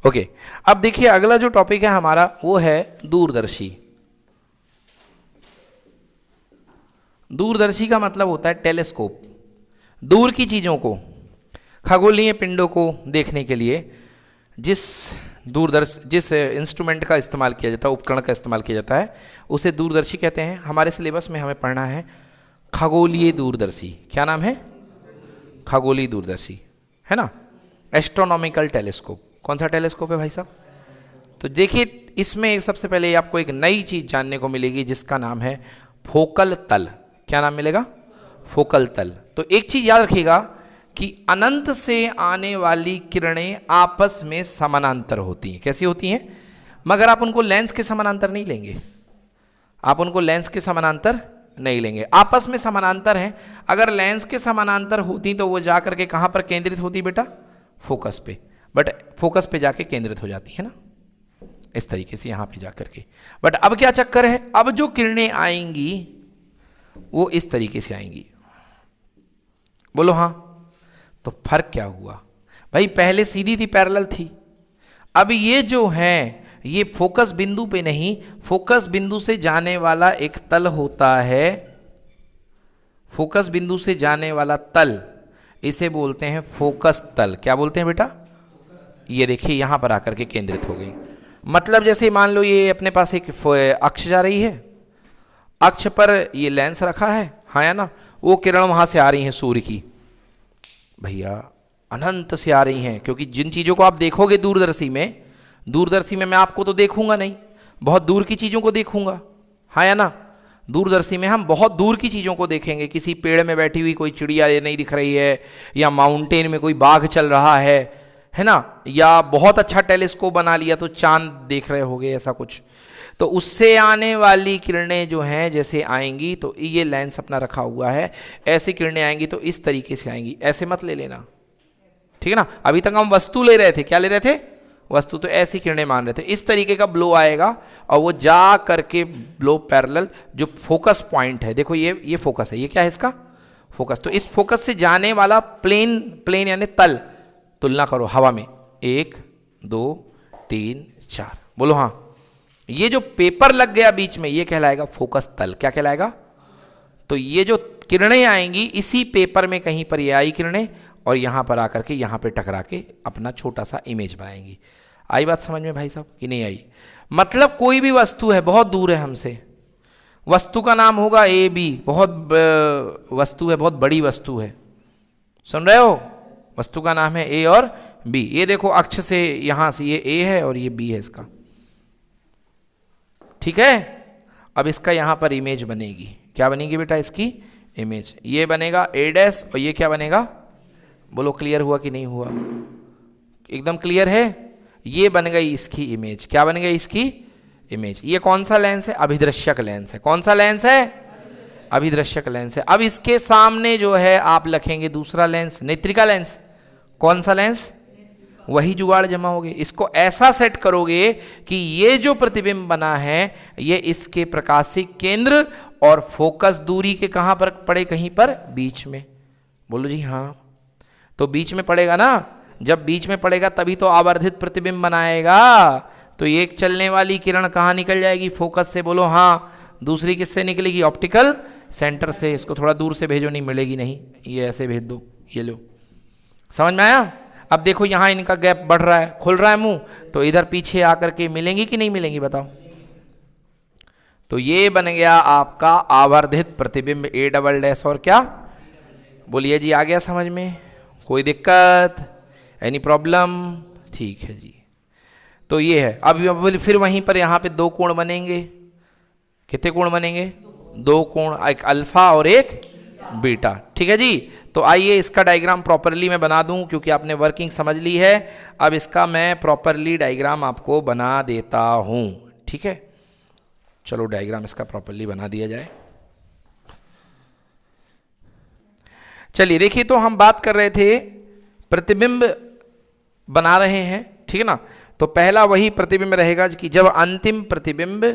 Okay, अब देखिए अगला जो टॉपिक है हमारा वो है दूरदर्शी। दूरदर्शी का मतलब होता है टेलीस्कोप। दूर की चीजों को, खगोलीय पिंडों को देखने के लिए जिस इंस्ट्रूमेंट का इस्तेमाल किया जाता है, उपकरण का इस्तेमाल किया जाता है, उसे दूरदर्शी कहते हैं। हमारे सिलेबस में हमें पढ़ना है खगोलीय दूरदर्शी। क्या नाम है? खगोलीय दूरदर्शी, है ना। Astronomical telescope. कौन सा टेलीस्कोप है भाई साहब? तो देखिए इसमें सबसे पहले आपको एक नई चीज जानने को मिलेगी जिसका नाम है फोकल तल। क्या नाम मिलेगा? फोकल तल। तो एक चीज याद रखिएगा कि अनंत से आने वाली किरणें आपस में समानांतर होती हैं। कैसी होती हैं? मगर आप उनको लेंस के समानांतर नहीं लेंगे, आप उनको लेंस के समानांतर नहीं लेंगे, आपस में समानांतर हैं। अगर लेंस के समानांतर होती तो वो जाकर के कहां पर केंद्रित होती बेटा? फोकस पे। बट फोकस पे जाके केंद्रित हो जाती है ना, इस तरीके से यहां पे जाकर के। बट अब क्या चक्कर है, अब जो किरणें आएंगी वो इस तरीके से आएंगी। बोलो हाँ। तो फर्क क्या हुआ भाई? पहले सीधी थी, पैरेलल थी। अब ये जो है ये फोकस बिंदु पे नहीं, फोकस बिंदु से जाने वाला एक तल होता है। फोकस बिंदु से जाने वाला तल, इसे बोलते हैं फोकस तल। क्या बोलते हैं बेटा? ये देखिए यहां पर आकर के केंद्रित हो गई। मतलब जैसे मान लो ये अपने पास एक अक्ष जा रही है, अक्ष पर ये लेंस रखा है, हाँ या ना। वो किरण वहां से आ रही है सूर्य की, भैया अनंत से आ रही हैं। क्योंकि जिन चीजों को आप देखोगे दूरदर्शी में मैं आपको तो देखूंगा नहीं, बहुत दूर की चीजों को देखूंगा, हाँ या ना। दूरदर्शी में हम बहुत दूर की चीजों को देखेंगे। किसी पेड़ में बैठी हुई कोई चिड़िया नहीं दिख रही है, या माउंटेन में कोई बाघ चल रहा है ना, या बहुत अच्छा टेलीस्कोप बना लिया तो चांद देख रहे होगे, ऐसा कुछ। तो उससे आने वाली किरणें जो हैं जैसे आएंगी, तो ये लेंस अपना रखा हुआ है, ऐसी किरणें आएंगी तो इस तरीके से आएंगी। ऐसे मत ले लेना, ठीक है ना। अभी तक हम वस्तु ले रहे थे, क्या ले रहे थे? वस्तु। तो ऐसी किरणें मान रहे थे। इस तरीके का ब्लो आएगा और वो जा करके ब्लो पैरेलल जो फोकस पॉइंट है, देखो ये फोकस है, ये क्या है इसका? फोकस। तो इस फोकस से जाने वाला प्लेन यानी तल, तुलना करो हवा में, 1 2 3 4, बोलो हाँ। ये जो पेपर लग गया बीच में ये कहलाएगा फोकस तल। क्या कहलाएगा? तो ये जो किरणें आएंगी इसी पेपर में कहीं पर ये आई किरणें, और यहां पर आकर के यहां पे टकरा के अपना छोटा सा इमेज बनाएंगी। आई बात समझ में भाई साहब कि नहीं आई? मतलब कोई भी वस्तु है बहुत दूर है हमसे, वस्तु का नाम होगा ए बी, बहुत वस्तु है, बहुत बड़ी वस्तु है, सुन रहे हो? वस्तु का नाम है ए और बी। ये देखो अक्ष से यहां से ये ए है और ये बी है इसका, ठीक है। अब इसका यहां पर इमेज बनेगी। क्या बनेगी बेटा? इसकी इमेज। ये बनेगा ए डैश और ये क्या बनेगा? बोलो क्लियर हुआ कि नहीं हुआ? एकदम क्लियर है। ये बन गई इसकी इमेज। क्या बन गई इसकी इमेज? ये कौन सा लेंस है? अभिदृश्यक लेंस है। कौन सा लेंस है? अभिदृश्यक लेंस है। अब इसके सामने जो है आप लिखेंगे दूसरा लेंस, नेत्रिका लेंस। कौन सा लेंस? वही जुगाड़ जमा होगे। इसको ऐसा सेट करोगे कि ये जो प्रतिबिंब बना है ये इसके प्रकाशिक केंद्र और फोकस दूरी के कहां पर पड़े? कहीं पर बीच में। बोलो जी हाँ। तो बीच में पड़ेगा ना, जब बीच में पड़ेगा तभी तो आवर्धित प्रतिबिंब बनाएगा। तो एक चलने वाली किरण कहां निकल जाएगी? फोकस से। बोलो हाँ। दूसरी किससे निकलेगी? ऑप्टिकल सेंटर से। इसको थोड़ा दूर से भेजो, नहीं मिलेगी नहीं, ये ऐसे भेज दो। ये लो, समझ में आया? अब देखो यहां इनका गैप बढ़ रहा है, खुल रहा है मुंह, तो इधर पीछे आकर के मिलेंगी कि नहीं मिलेंगी बताओ? तो ये बन गया आपका आवर्धित प्रतिबिंब ए डबल डैश और क्या? बोलिए जी, आ गया समझ में? कोई दिक्कत? Any problem? ठीक है जी। तो ये है। अब फिर वहीं पर यहां पे 2 कोण बनेंगे। कितने कोण बनेंगे? 2 कोण, एक अल्फा और एक बीटा, ठीक है जी। तो आइए इसका डायग्राम प्रॉपरली मैं बना दूं, क्योंकि आपने वर्किंग समझ ली है। अब इसका मैं प्रॉपरली डायग्राम आपको बना देता हूं, ठीक है। चलो डायग्राम इसका प्रॉपरली बना दिया जाए। चलिए देखिए, तो हम बात कर रहे थे प्रतिबिंब बना रहे हैं, ठीक है ना। तो पहला वही प्रतिबिंब रहेगा कि जब अंतिम प्रतिबिंब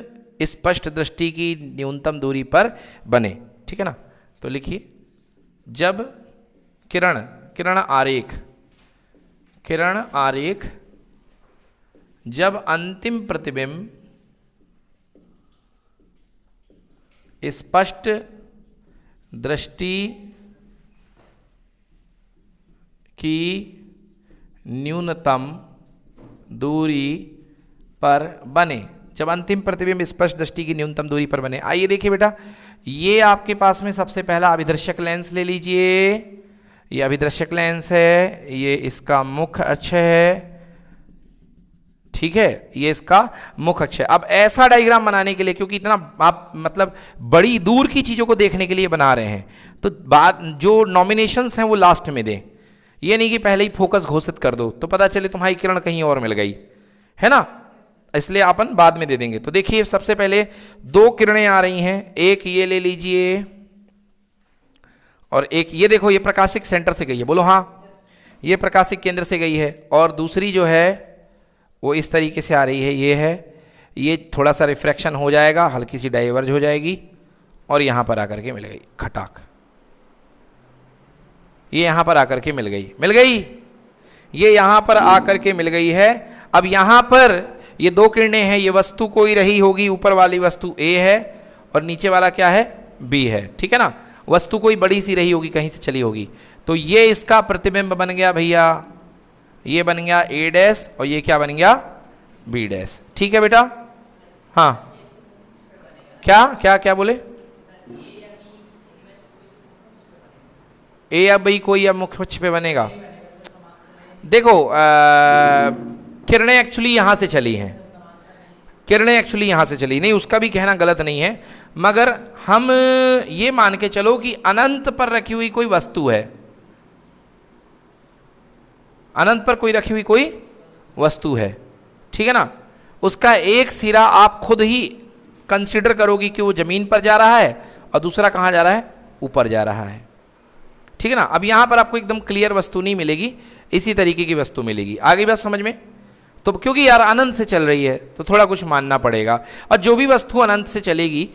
स्पष्ट दृष्टि की न्यूनतम दूरी पर बने, ठीक है ना। तो लिखिए, जब किरण आरेख जब अंतिम प्रतिबिंब स्पष्ट दृष्टि की न्यूनतम दूरी पर बने, जब अंतिम प्रतिबिंब स्पष्ट दृष्टि की न्यूनतम दूरी पर बने। आइए देखिए बेटा, ये आपके पास में सबसे पहला अभिदर्शक लेंस ले लीजिए। ये अभिदर्शक लेंस है, ये इसका मुख्य अक्ष है, ठीक है, ये इसका मुख्य अक्ष है। अब ऐसा डायग्राम बनाने के लिए, क्योंकि इतना आप मतलब बड़ी दूर की चीजों को देखने के लिए बना रहे हैं, तो बाद जो नॉमिनेशंस हैं वो लास्ट में दें। ये नहीं कि पहले ही फोकस घोषित कर दो तो पता चले तुम्हारी किरण कहीं और मिल गई, है ना, इसलिए अपन बाद में दे देंगे। तो देखिए सबसे पहले दो किरणें आ रही हैं, एक ये ले लीजिए और एक ये, देखो ये प्रकाशिक सेंटर से गई है, बोलो हाँ, ये प्रकाशिक केंद्र से गई है, और दूसरी जो है वो इस तरीके से आ रही है, ये है, ये थोड़ा सा रिफ्रैक्शन हो जाएगा, हल्की सी डाइवर्ज हो जाएगी और यहां पर आकर के मिल गई, खटाक, ये यहां पर आकर के मिल गई, ये यहां पर आकर के मिल गई है। अब यहां पर ये दो किरणें हैं, ये वस्तु कोई रही होगी, ऊपर वाली वस्तु A है और नीचे वाला क्या है, B है, ठीक है ना, वस्तु कोई बड़ी सी रही होगी, कहीं से चली होगी, तो ये इसका प्रतिबिंब बन गया भैया, ये बन गया A डैश और ये क्या बन गया, B डैश, ठीक है बेटा। हाँ क्या क्या क्या बोले, A या B कोई अब मुख्य अक्ष पे बनेगा। देखो किरणें एक्चुअली यहां से चली हैं, किरणें एक्चुअली यहां से चली नहीं, उसका भी कहना गलत नहीं है, मगर हम ये मान के चलो कि अनंत पर रखी हुई कोई वस्तु है, अनंत पर कोई रखी हुई कोई वस्तु है, ठीक है ना, उसका एक सिरा आप खुद ही कंसीडर करोगी कि वो जमीन पर जा रहा है और दूसरा कहाँ जा रहा है, ऊपर जा रहा है, ठीक है ना। अब यहां पर आपको एकदम क्लियर वस्तु नहीं मिलेगी, इसी तरीके की वस्तु मिलेगी। आगे बात समझ में, तो क्योंकि यार अनंत से चल रही है तो थोड़ा कुछ मानना पड़ेगा, और जो भी वस्तु अनंत से चलेगी